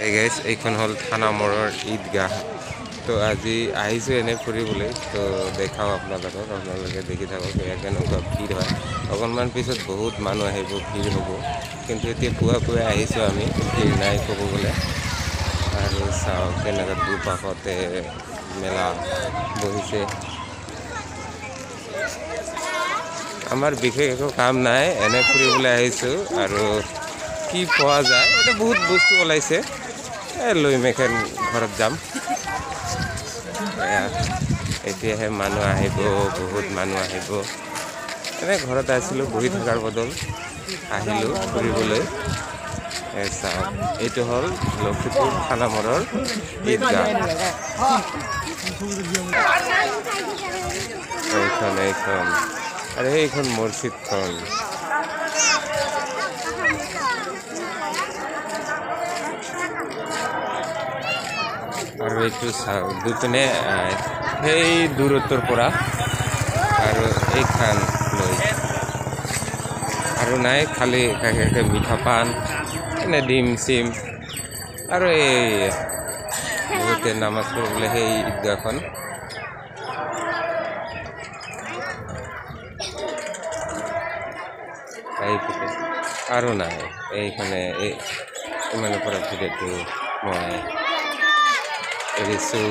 Guys এইখন হ'ল থানামৰৰ ঈদগাহ তো আজি আহিছোঁ এনেই ফুৰিবলৈ তো দেখাওঁ আপোনালোকে দেখি থাকক এয়া কেনেকুৱা ভিৰ হয় অকণমান পিছত বহুত মানুহ আহিব ভিৰ হ'ব কিন্তু এতিয়া পুৱাই আহিছোঁ আমি ভিৰ নাই ক'ব গ'লে আৰু চাওক কেনেকুৱা দুপাশতে মেলা বহিছে আমাৰ বিশেষ একো কাম নাই এনে ফুৰিবলৈ আহিছোঁ আৰু কি পোৱা যায় এটা বহুত বস্তু ওলাইছে লৈ মেখেন ঘৰত যাম এতিয়াহে মানুহ আহিব বহুত মানুহ আহিব এনে ঘৰত আছিলোঁ বহি থকাৰ বদল আহিলোঁ ফুৰিবলৈ চাওক এইটো হ'ল লক্ষীপুৰ থানামৰৰ ঈদগাহ এইখন আৰু এইখন মছজিদখন আৰু এইটো চাওক দুপিনে সেই দূৰত্বৰ পৰা আৰু এইখন লৈ আৰু নাই খালি কাষে মিঠা পান এনে ডিম চিম আৰু এই বহুতে নামাজ পঢ়িবলৈ সেই ঈদগাহখন আৰু নাই এইখানে ইমানৰ পৰা ভিডিঅ'টো মই এৰিছোঁ।